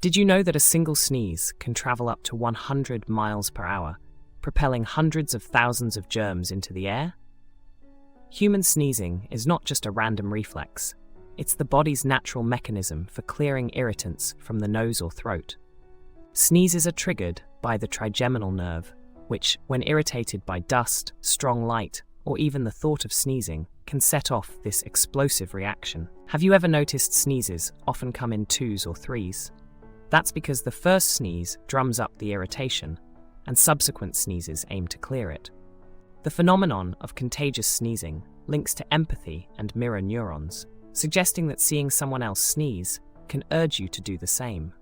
Did you know that a single sneeze can travel up to 100 miles per hour, propelling hundreds of thousands of germs into the air? Human sneezing is not just a random reflex. It's the body's natural mechanism for clearing irritants from the nose or throat. Sneezes are triggered by the trigeminal nerve, which, when irritated by dust, strong light, or even the thought of sneezing, can set off this explosive reaction. Have you ever noticed sneezes often come in twos or threes? That's because the first sneeze drums up the irritation, and subsequent sneezes aim to clear it. The phenomenon of contagious sneezing links to empathy and mirror neurons, suggesting that seeing someone else sneeze can urge you to do the same.